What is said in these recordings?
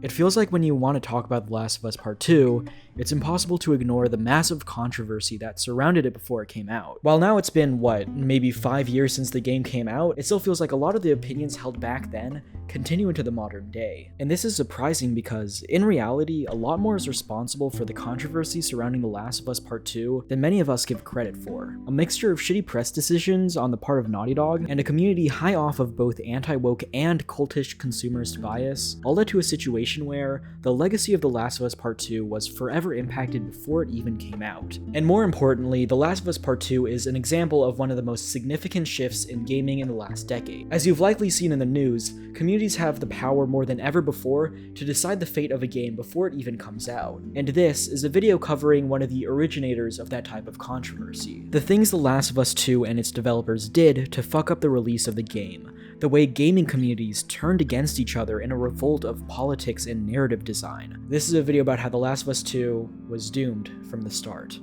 It feels like when you want to talk about The Last of Us Part 2, it's impossible to ignore the massive controversy that surrounded it before it came out. While now it's been, maybe 5 years since the game came out, it still feels like a lot of the opinions held back then continue into the modern day. And this is surprising because, in reality, a lot more is responsible for the controversy surrounding The Last of Us Part 2 than many of us give credit for. A mixture of shitty press decisions on the part of Naughty Dog, and a community high off of both anti-woke and cultish consumerist bias, all led to a situation where the legacy of The Last of Us Part 2 was forever impacted before it even came out. And more importantly, The Last of Us Part 2 is an example of one of the most significant shifts in gaming in the last decade. As you've likely seen in the news, communities have the power more than ever before to decide the fate of a game before it even comes out. And this is a video covering one of the originators of that type of controversy. The things The Last of Us 2 and its developers did to fuck up the release of the game. The way gaming communities turned against each other in a revolt of politics and narrative design. This is a video about how The Last of Us 2 was doomed from the start.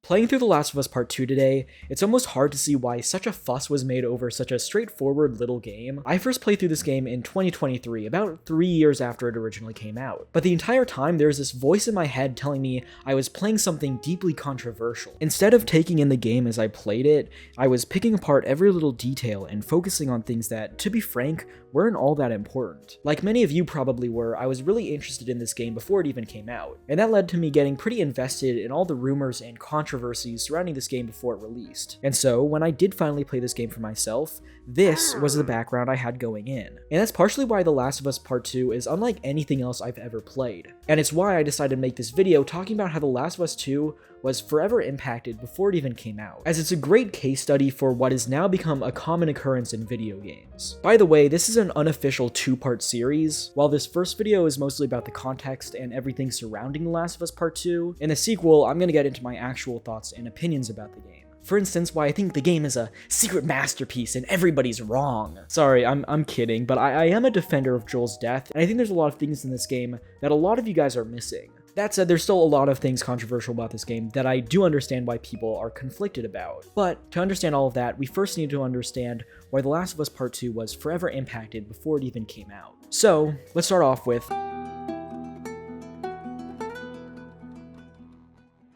Playing through The Last of Us Part 2 today, it's almost hard to see why such a fuss was made over such a straightforward little game. I first played through this game in 2023, about 3 years after it originally came out. But the entire time, there's this voice in my head telling me I was playing something deeply controversial. Instead of taking in the game as I played it, I was picking apart every little detail and focusing on things that, to be frank, weren't all that important. Like many of you probably were, I was really interested in this game before it even came out, and that led to me getting pretty invested in all the rumors and controversies surrounding this game before it released. And so, when I did finally play this game for myself, this was the background I had going in. And that's partially why The Last of Us Part 2 is unlike anything else I've ever played. And it's why I decided to make this video talking about how The Last of Us 2 was forever impacted before it even came out, as it's a great case study for what has now become a common occurrence in video games. By the way, this is an unofficial 2-part series. While this first video is mostly about the context and everything surrounding The Last of Us Part 2, in the sequel, I'm gonna get into my actual thoughts and opinions about the game. For instance, why I think the game is a secret masterpiece and everybody's wrong. Sorry, I'm kidding, but I am a defender of Joel's death, and I think there's a lot of things in this game that a lot of you guys are missing. That said, there's still a lot of things controversial about this game that I do understand why people are conflicted about. But to understand all of that, we first need to understand why The Last of Us Part 2 was forever impacted before it even came out. So, let's start off with...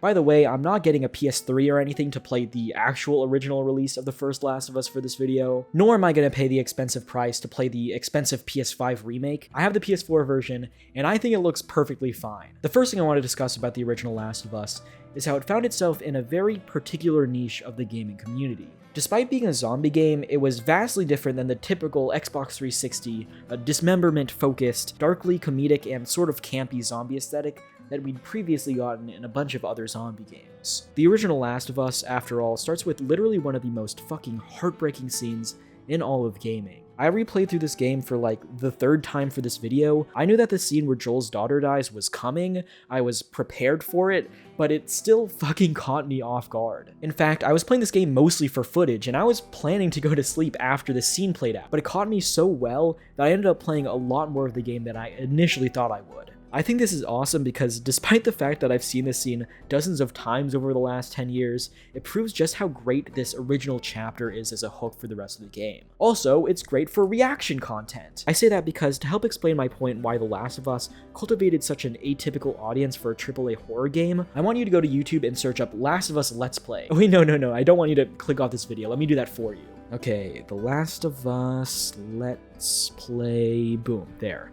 By the way, I'm not getting a PS3 or anything to play the actual original release of the first Last of Us for this video, nor am I going to pay the expensive price to play the expensive PS5 remake. I have the PS4 version, and I think it looks perfectly fine. The first thing I want to discuss about the original Last of Us is how it found itself in a very particular niche of the gaming community. Despite being a zombie game, it was vastly different than the typical Xbox 360, dismemberment-focused, darkly comedic and sort of campy zombie aesthetic that we'd previously gotten in a bunch of other zombie games. The original Last of Us, after all, starts with literally one of the most fucking heartbreaking scenes in all of gaming. I replayed through this game for like the 3rd time for this video. I knew that the scene where Joel's daughter dies was coming, I was prepared for it, but it still fucking caught me off guard. In fact, I was playing this game mostly for footage, and I was planning to go to sleep after the scene played out, but it caught me so well that I ended up playing a lot more of the game than I initially thought I would. I think this is awesome because despite the fact that I've seen this scene dozens of times over the last 10 years, it proves just how great this original chapter is as a hook for the rest of the game. Also, it's great for reaction content. I say that because to help explain my point why The Last of Us cultivated such an atypical audience for a AAA horror game, I want you to go to YouTube and search up Last of Us Let's Play. Oh wait, no, I don't want you to click off this video. Let me do that for you. Okay, The Last of Us Let's Play, boom, there.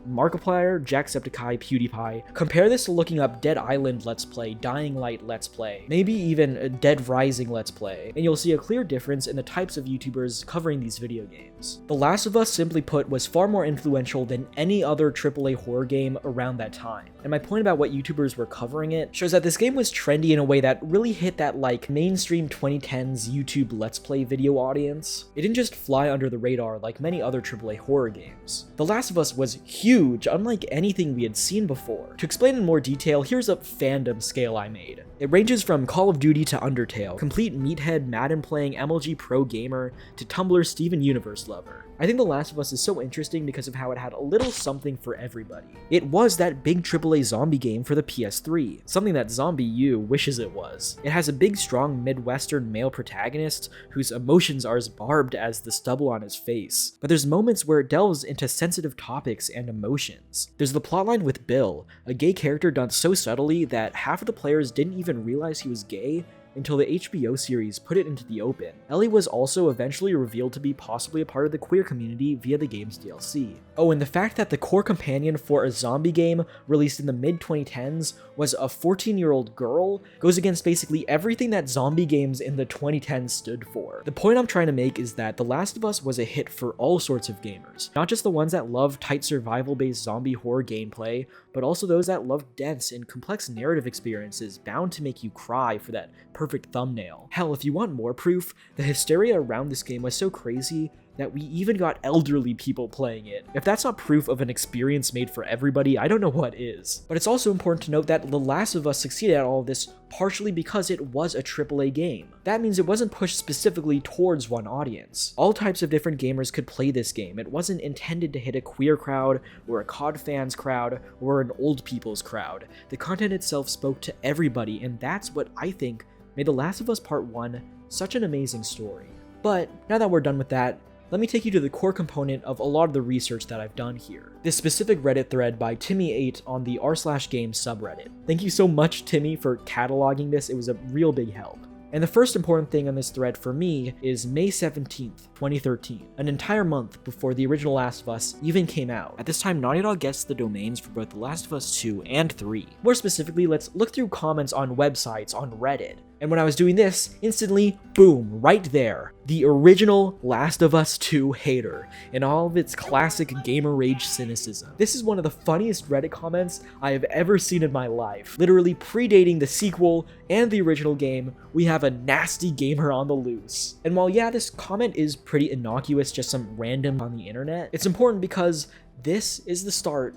Markiplier, Jacksepticeye, PewDiePie. Compare this to looking up Dead Island Let's Play, Dying Light Let's Play, maybe even Dead Rising Let's Play, and you'll see a clear difference in the types of YouTubers covering these video games. The Last of Us, simply put, was far more influential than any other AAA horror game around that time. And my point about what YouTubers were covering it shows that this game was trendy in a way that really hit that like mainstream 2010s YouTube Let's Play video audience. It didn't just fly under the radar like many other AAA horror games. The Last of Us was huge, unlike anything we had seen before. To explain in more detail, here's a fandom scale I made. It ranges from Call of Duty to Undertale, complete meathead Madden playing MLG pro gamer to Tumblr Steven Universe lover. I think The Last of Us is so interesting because of how it had a little something for everybody. It was that big AAA zombie game for the PS3, something that Zombie U wishes it was. It has a big, strong Midwestern male protagonist whose emotions are as barbed as the stubble on his face, but there's moments where it delves into sensitive topics and emotions. There's the plotline with Bill, a gay character done so subtly that half of the players didn't even realize he was gay until the HBO series put it into the open. Ellie was also eventually revealed to be possibly a part of the queer community via the game's DLC. Oh, and the fact that the core companion for a zombie game released in the mid-2010s was a 14-year-old girl goes against basically everything that zombie games in the 2010s stood for. The point I'm trying to make is that The Last of Us was a hit for all sorts of gamers, not just the ones that love tight survival-based zombie horror gameplay, but also those that love dense and complex narrative experiences bound to make you cry for that perfect thumbnail. Hell, if you want more proof, the hysteria around this game was so crazy that we even got elderly people playing it. If that's not proof of an experience made for everybody, I don't know what is. But it's also important to note that The Last of Us succeeded at all of this partially because it was a AAA game. That means it wasn't pushed specifically towards one audience. All types of different gamers could play this game. It wasn't intended to hit a queer crowd, or a COD fans crowd, or an old people's crowd. The content itself spoke to everybody, and that's what I think made The Last of Us Part 1 such an amazing story. But now that we're done with that, let me take you to the core component of a lot of the research that I've done here. This specific Reddit thread by Timmy8 on the r/games subreddit. Thank you so much, Timmy, for cataloging this. It was a real big help. And the first important thing on this thread for me is May 17th, 2013, an entire month before the original Last of Us even came out. At this time, Naughty Dog gets the domains for both The Last of Us 2 and 3. More specifically, let's look through comments on websites on Reddit. And when I was doing this, instantly, boom, right there, the original Last of Us 2 hater in all of its classic gamer rage cynicism. This is one of the funniest Reddit comments I have ever seen in my life. Literally predating the sequel and the original game, we have a nasty gamer on the loose. And while yeah, this comment is pretty innocuous, just some random on the internet, it's important because this is the start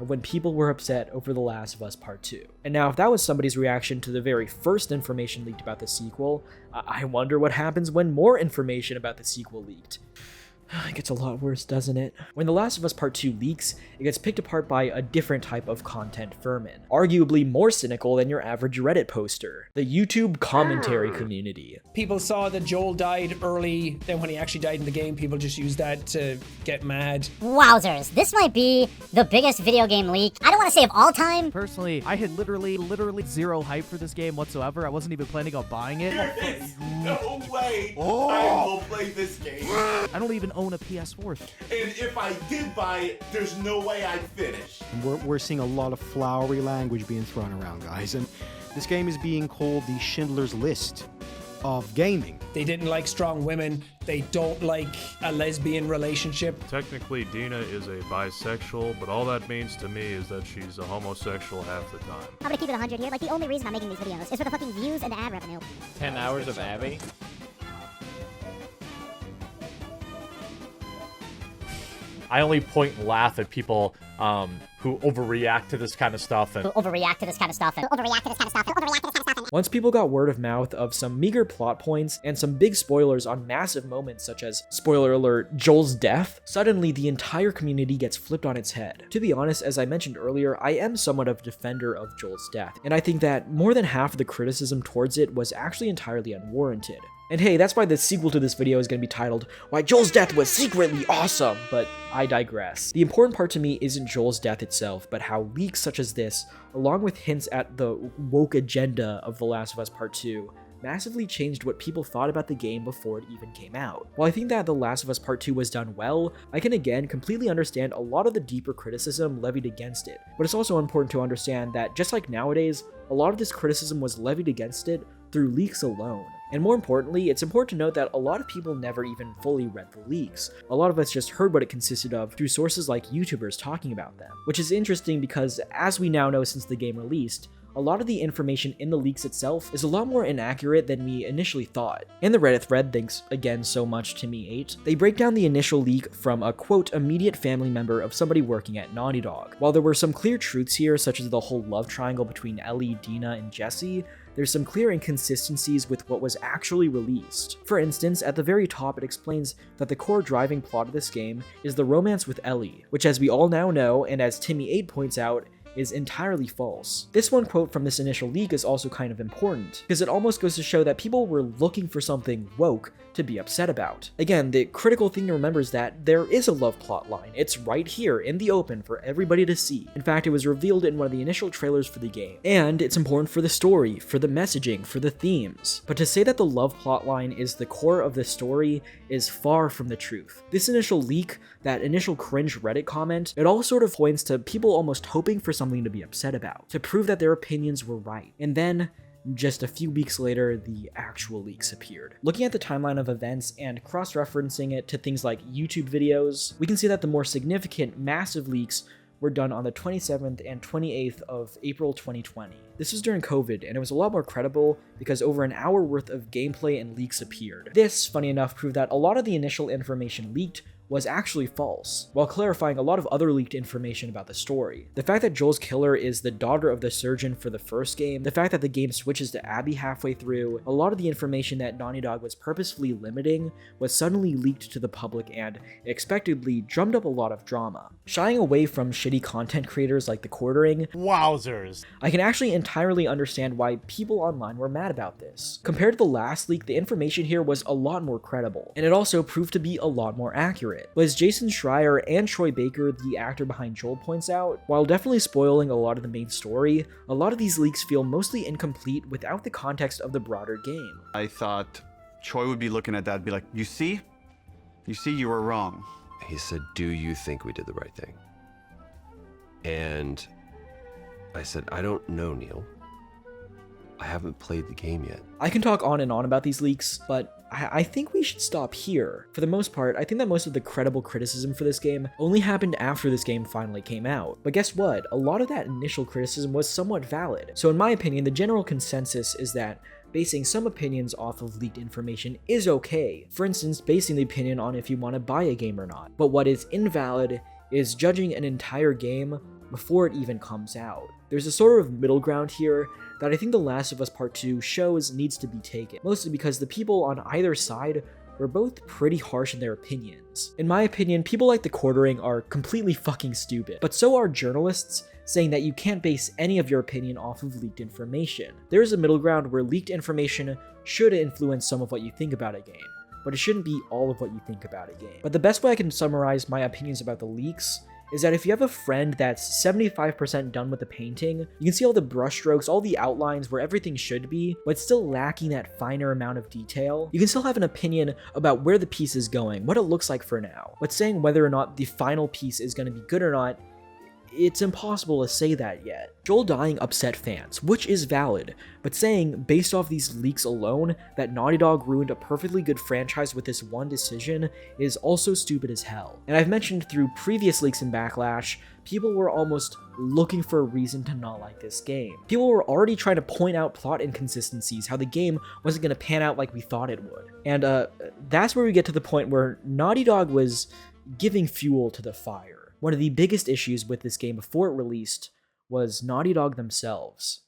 of when people were upset over The Last of Us Part 2. And now if that was somebody's reaction to the very first information leaked about the sequel, I wonder what happens when more information about the sequel leaked. It gets a lot worse, doesn't it? When The Last of Us Part 2 leaks, it gets picked apart by a different type of content vermin, arguably more cynical than your average Reddit poster, the YouTube commentary community. People saw that Joel died early, then when he actually died in the game, people just used that to get mad. Wowzers, this might be the biggest video game leak, I don't want to say of all time. Personally, I had literally zero hype for this game whatsoever. I wasn't even planning on buying it. No way I will play this game. I don't even own a PS4. And if I did buy it, there's no way I'd finish. We're seeing a lot of flowery language being thrown around, guys, and this game is being called the Schindler's List of gaming. They didn't like strong women. They don't like a lesbian relationship. Technically, Dina is a bisexual, but all that means to me is that she's a homosexual half the time. I'm gonna keep it 100 here. Like, the only reason I'm making these videos is for the fucking views and the ad revenue. 10 hours of Abby? I only point and laugh at people who overreact to this kind of stuff. Once people got word of mouth of some meager plot points and some big spoilers on massive moments such as, spoiler alert, Joel's death, suddenly the entire community gets flipped on its head. To be honest, as I mentioned earlier, I am somewhat of a defender of Joel's death, and I think that more than half of the criticism towards it was actually entirely unwarranted. And hey, that's why the sequel to this video is going to be titled, Why Joel's Death Was Secretly Awesome, but I digress. The important part to me isn't Joel's death itself, but how leaks such as this, along with hints at the woke agenda of The Last of Us Part 2, massively changed what people thought about the game before it even came out. While I think that The Last of Us Part 2 was done well, I can again completely understand a lot of the deeper criticism levied against it. But it's also important to understand that just like nowadays, a lot of this criticism was levied against it through leaks alone. And more importantly, it's important to note that a lot of people never even fully read the leaks. A lot of us just heard what it consisted of through sources like YouTubers talking about them, which is interesting because, as we now know since the game released, a lot of the information in the leaks itself is a lot more inaccurate than we initially thought. In the Reddit thread, thanks again so much to Me8, they break down the initial leak from a quote immediate family member of somebody working at Naughty Dog. While there were some clear truths here, such as the whole love triangle between Ellie, Dina, and Jesse, there's some clear inconsistencies with what was actually released. For instance, at the very top it explains that the core driving plot of this game is the romance with Ellie, which as we all now know, and as Timmy8 points out, is entirely false. This one quote from this initial leak is also kind of important, because it almost goes to show that people were looking for something woke to be upset about. Again, the critical thing to remember is that there is a love plot line. It's right here in the open for everybody to see. In fact, it was revealed in one of the initial trailers for the game. And it's important for the story, for the messaging, for the themes. But to say that the love plot line is the core of the story is far from the truth. This initial leak, that initial cringe Reddit comment, it all sort of points to people almost hoping for something to be upset about, to prove that their opinions were right. And then, just a few weeks later, the actual leaks appeared. Looking at the timeline of events and cross-referencing it to things like YouTube videos, we can see that the more significant, massive leaks were done on the 27th and 28th of April 2020. This was during COVID, and it was a lot more credible because over an hour worth of gameplay and leaks appeared. This, funny enough, proved that a lot of the initial information leaked was actually false, while clarifying a lot of other leaked information about the story. The fact that Joel's killer is the daughter of the surgeon for the first game, the fact that the game switches to Abby halfway through, a lot of the information that Naughty Dog was purposefully limiting was suddenly leaked to the public and expectedly drummed up a lot of drama. Shying away from shitty content creators like the Quartering, Wowzers. I can actually entirely understand why people online were mad about this. Compared to the last leak, the information here was a lot more credible, and it also proved to be a lot more accurate. But as Jason Schreier and Troy Baker, the actor behind Joel, points out, while definitely spoiling a lot of the main story, a lot of these leaks feel mostly incomplete without the context of the broader game. I thought Troy would be looking at that and be like, you see, you were wrong. He said, do you think we did the right thing? And I said, I don't know, Neil. I haven't played the game yet. I can talk on and on about these leaks, but I think we should stop here. For the most part, I think that most of the credible criticism for this game only happened after this game finally came out. But guess what? A lot of that initial criticism was somewhat valid. So in my opinion, the general consensus is that basing some opinions off of leaked information is okay. For instance, basing the opinion on if you want to buy a game or not. But what is invalid is judging an entire game before it even comes out. There's a sort of middle ground here that I think The Last of Us Part 2 shows needs to be taken, mostly because the people on either side were both pretty harsh in their opinions. In my opinion, people like the Quartering are completely fucking stupid, but so are journalists saying that you can't base any of your opinion off of leaked information. There is a middle ground where leaked information should influence some of what you think about a game, but it shouldn't be all of what you think about a game. But the best way I can summarize my opinions about the leaks is that if you have a friend that's 75% done with the painting, you can see all the brushstrokes, all the outlines where everything should be, but still lacking that finer amount of detail. You can still have an opinion about where the piece is going, what it looks like for now, but saying whether or not the final piece is going to be good or not, it's impossible to say that yet. Joel dying upset fans, which is valid, but saying, based off these leaks alone, that Naughty Dog ruined a perfectly good franchise with this one decision is also stupid as hell. And I've mentioned through previous leaks in Backlash, people were almost looking for a reason to not like this game. People were already trying to point out plot inconsistencies, how the game wasn't going to pan out like we thought it would. And that's where we get to the point where Naughty Dog was giving fuel to the fire. One of the biggest issues with this game before it released was Naughty Dog themselves.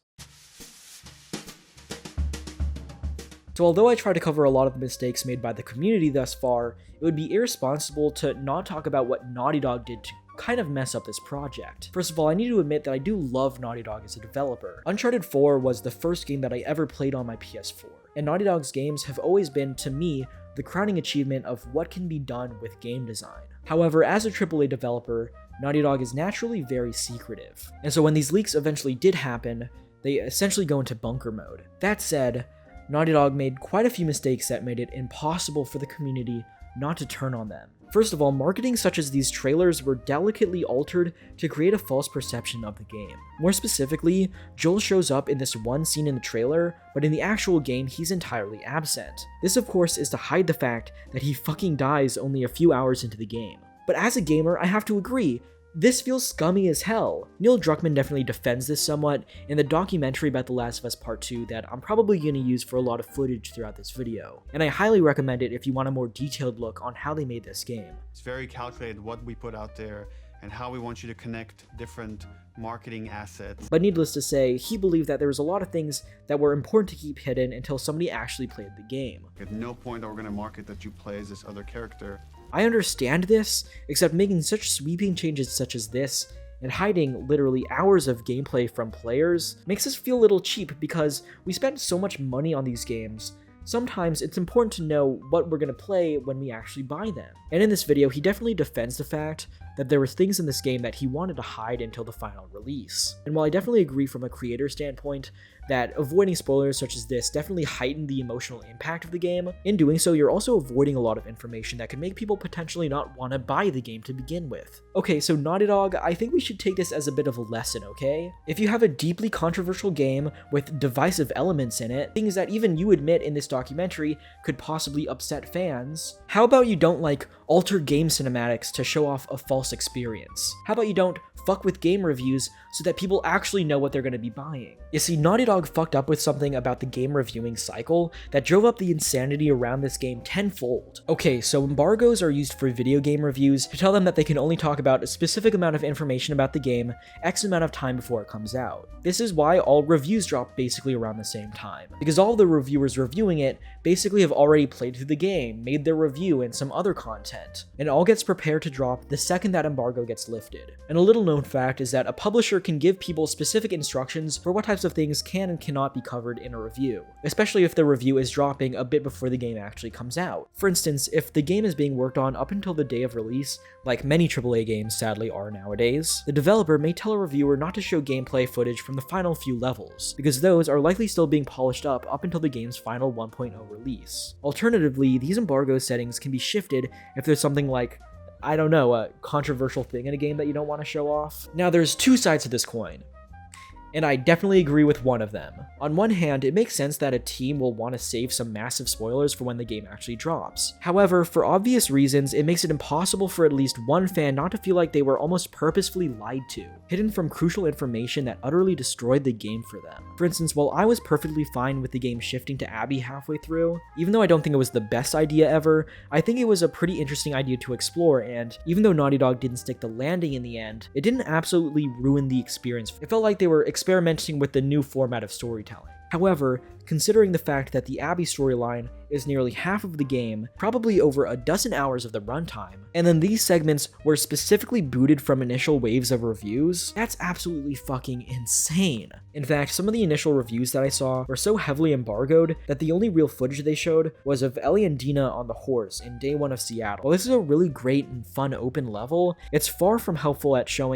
So although I try to cover a lot of the mistakes made by the community thus far, it would be irresponsible to not talk about what Naughty Dog did to kind of mess up this project. First of all, I need to admit that I do love Naughty Dog as a developer. Uncharted 4 was the first game that I ever played on my PS4, and Naughty Dog's games have always been, to me, the crowning achievement of what can be done with game design. However, as a AAA developer, Naughty Dog is naturally very secretive, and so when these leaks eventually did happen, they essentially go into bunker mode. That said, Naughty Dog made quite a few mistakes that made it impossible for the community not to turn on them. First of all, marketing such as these trailers were delicately altered to create a false perception of the game. More specifically, Joel shows up in this one scene in the trailer, but in the actual game, he's entirely absent. This of course is to hide the fact that he fucking dies only a few hours into the game. But as a gamer, I have to agree, this feels scummy as hell. Neil Druckmann definitely defends this somewhat in the documentary about The Last of Us Part 2 that I'm probably going to use for a lot of footage throughout this video, and I highly recommend it if you want a more detailed look on how they made this game. It's very calculated what we put out there, and how we want you to connect different marketing assets. But needless to say, he believed that there was a lot of things that were important to keep hidden until somebody actually played the game. At no point are we going to market that you play as this other character. I understand this, except making such sweeping changes such as this and hiding literally hours of gameplay from players makes us feel a little cheap because we spend so much money on these games. Sometimes it's important to know what we're going to play when we actually buy them. And in this video, he definitely defends the fact that there were things in this game that he wanted to hide until the final release. And while I definitely agree from a creator standpoint that avoiding spoilers such as this definitely heightened the emotional impact of the game, in doing so you're also avoiding a lot of information that could make people potentially not want to buy the game to begin with. Okay, so Naughty Dog, I think we should take this as a bit of a lesson, okay? If you have a deeply controversial game with divisive elements in it, things that even you admit in this documentary could possibly upset fans, how about you don't like alter game cinematics to show off a false experience? How about you don't fuck with game reviews so that people actually know what they're going to be buying? You see, Naughty Dog fucked up with something about the game reviewing cycle that drove up the insanity around this game tenfold. Okay, so embargoes are used for video game reviews to tell them that they can only talk about a specific amount of information about the game X amount of time before it comes out. This is why all reviews drop basically around the same time, because all the reviewers reviewing it basically have already played through the game, made their review and some other content, and it all gets prepared to drop the second that embargo gets lifted. And a little known fact is that a publisher can give people specific instructions for what types of things can and cannot be covered in a review, especially if the review is dropping a bit before the game actually comes out. For instance, if the game is being worked on up until the day of release, like many AAA games sadly are nowadays, the developer may tell a reviewer not to show gameplay footage from the final few levels, because those are likely still being polished up until the game's final 1.0 release. Alternatively, these embargo settings can be shifted if there's something like, I don't know, a controversial thing in a game that you don't want to show off. Now there's two sides to this coin, and I definitely agree with one of them. On one hand, it makes sense that a team will want to save some massive spoilers for when the game actually drops. However, for obvious reasons, it makes it impossible for at least one fan not to feel like they were almost purposefully lied to, hidden from crucial information that utterly destroyed the game for them. For instance, while I was perfectly fine with the game shifting to Abby halfway through, even though I don't think it was the best idea ever, I think it was a pretty interesting idea to explore, and even though Naughty Dog didn't stick the landing in the end, it didn't absolutely ruin the experience. It felt like they were experimenting with the new format of storytelling. However, considering the fact that the Abby storyline is nearly half of the game, probably over a dozen hours of the runtime, and then these segments were specifically booted from initial waves of reviews, that's absolutely fucking insane. In fact, some of the initial reviews that I saw were so heavily embargoed that the only real footage they showed was of Ellie and Dina on the horse in Day 1 of Seattle. While this is a really great and fun open level, it's far from helpful at showing,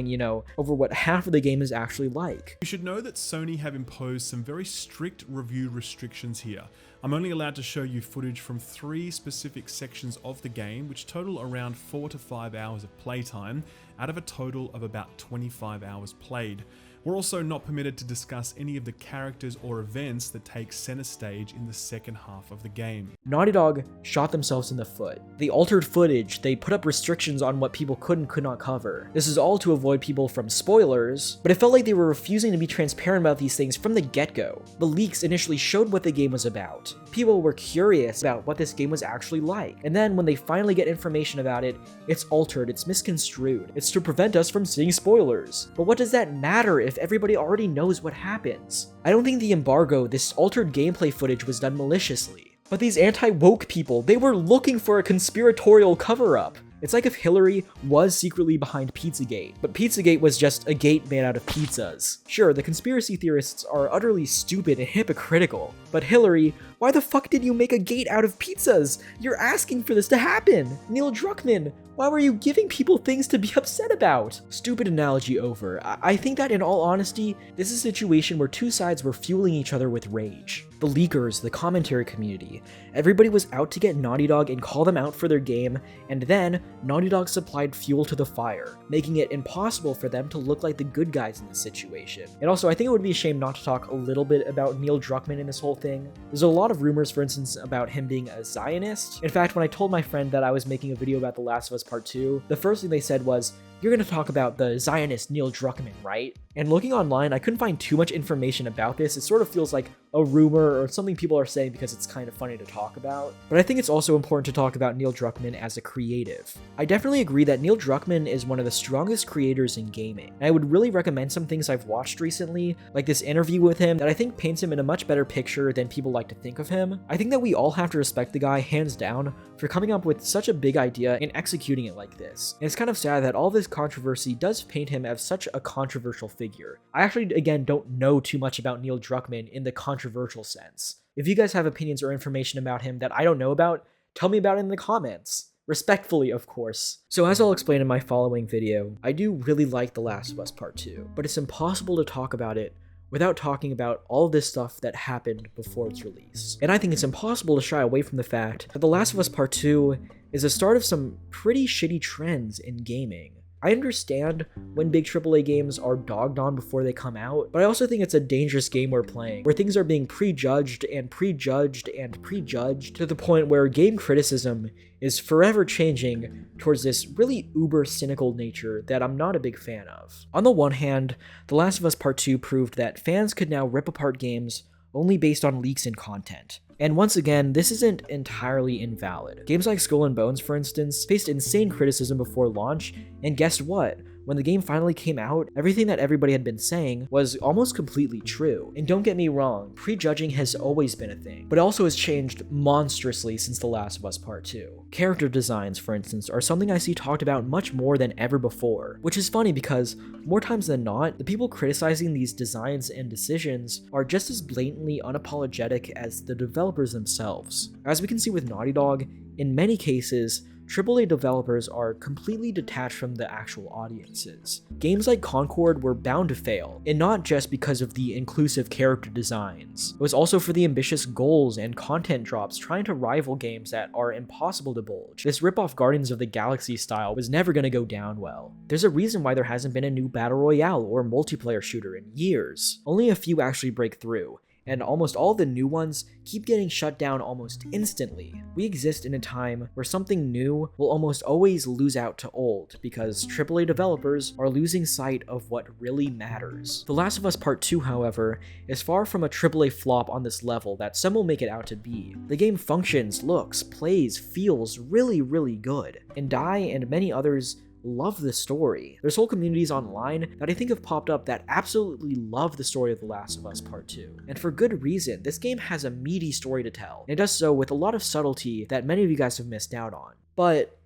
over what half of the game is actually like. You should know that Sony have imposed some very strict review restrictions here. I'm only allowed to show you footage from 3 specific sections of the game, which total around 4 to 5 hours of playtime, out of a total of about 25 hours played. We're also not permitted to discuss any of the characters or events that take center stage in the second half of the game. Naughty Dog shot themselves in the foot. They altered footage, they put up restrictions on what people could and could not cover. This is all to avoid people from spoilers, but it felt like they were refusing to be transparent about these things from the get-go. The leaks initially showed what the game was about. People were curious about what this game was actually like, and then when they finally get information about it, it's altered, it's misconstrued. It's to prevent us from seeing spoilers. But what does that matter if everybody already knows what happens? I don't think the embargo, this altered gameplay footage, was done maliciously. But these anti-woke people, they were looking for a conspiratorial cover-up. It's like if Hillary was secretly behind Pizzagate, but Pizzagate was just a gate made out of pizzas. Sure, the conspiracy theorists are utterly stupid and hypocritical, but Hillary, why the fuck did you make a gate out of pizzas? You're asking for this to happen! Neil Druckmann, why were you giving people things to be upset about? Stupid analogy over. I think that in all honesty, this is a situation where two sides were fueling each other with rage. The leakers, the commentary community, everybody was out to get Naughty Dog and call them out for their game, and then Naughty Dog supplied fuel to the fire, making it impossible for them to look like the good guys in this situation. And also, I think it would be a shame not to talk a little bit about Neil Druckmann in this whole thing. There's a lot of rumors, for instance, about him being a Zionist. In fact, when I told my friend that I was making a video about The Last of Us Part 2, the first thing they said was, "You're gonna talk about the Zionist Neil Druckmann, right?" And looking online, I couldn't find too much information about this. It sort of feels like a rumor or something people are saying because it's kind of funny to talk about. But I think it's also important to talk about Neil Druckmann as a creative. I definitely agree that Neil Druckmann is one of the strongest creators in gaming. And I would really recommend some things I've watched recently, like this interview with him that I think paints him in a much better picture than people like to think of him. I think that we all have to respect the guy hands down for coming up with such a big idea and executing it like this. And it's kind of sad that all this controversy does paint him as such a controversial figure. I actually, again, don't know too much about Neil Druckmann in the controversial sense. If you guys have opinions or information about him that I don't know about, tell me about it in the comments. Respectfully, of course. So as I'll explain in my following video, I do really like The Last of Us Part 2, but it's impossible to talk about it without talking about all this stuff that happened before its release. And I think it's impossible to shy away from the fact that The Last of Us Part 2 is the start of some pretty shitty trends in gaming. I understand when big AAA games are dogged on before they come out, but I also think it's a dangerous game we're playing, where things are being prejudged and prejudged and prejudged to the point where game criticism is forever changing towards this really uber cynical nature that I'm not a big fan of. On the one hand, The Last of Us Part 2 proved that fans could now rip apart games only based on leaks and content. And once again, this isn't entirely invalid. Games like Skull and Bones, for instance, faced insane criticism before launch, and guess what? When the game finally came out, everything that everybody had been saying was almost completely true. And don't get me wrong, prejudging has always been a thing, but it also has changed monstrously since The Last of Us Part 2. Character designs, for instance, are something I see talked about much more than ever before, which is funny because, more times than not, the people criticizing these designs and decisions are just as blatantly unapologetic as the developers themselves. As we can see with Naughty Dog, in many cases, AAA developers are completely detached from the actual audiences. Games like Concord were bound to fail, and not just because of the inclusive character designs. It was also for the ambitious goals and content drops trying to rival games that are impossible to bulge. This rip-off Guardians of the Galaxy style was never going to go down well. There's a reason why there hasn't been a new Battle Royale or multiplayer shooter in years. Only a few actually break through, and almost all the new ones keep getting shut down almost instantly. We exist in a time where something new will almost always lose out to old, because AAA developers are losing sight of what really matters. The Last of Us Part 2, however, is far from a AAA flop on this level that some will make it out to be. The game functions, looks, plays, feels really, really good, and Die and many others love the story. There's whole communities online that I think have popped up that absolutely love the story of The Last of Us Part 2. And for good reason. This game has a meaty story to tell, and it does so with a lot of subtlety that many of you guys have missed out on. But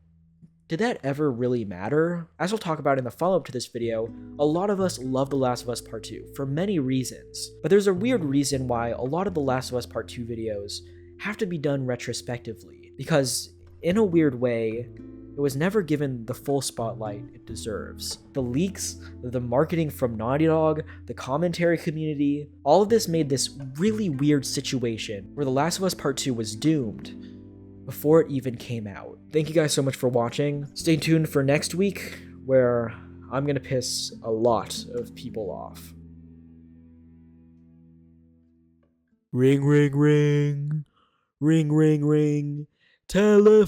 did that ever really matter? As I'll talk about in the follow-up to this video, a lot of us love The Last of Us Part 2 for many reasons. But there's a weird reason why a lot of The Last of Us Part 2 videos have to be done retrospectively, because in a weird way, it was never given the full spotlight it deserves. The leaks, the marketing from Naughty Dog, the commentary community, all of this made this really weird situation where The Last of Us Part 2 was doomed before it even came out. Thank you guys so much for watching. Stay tuned for next week, where I'm gonna piss a lot of people off. Ring, ring, ring. Ring, ring, ring. Telephone.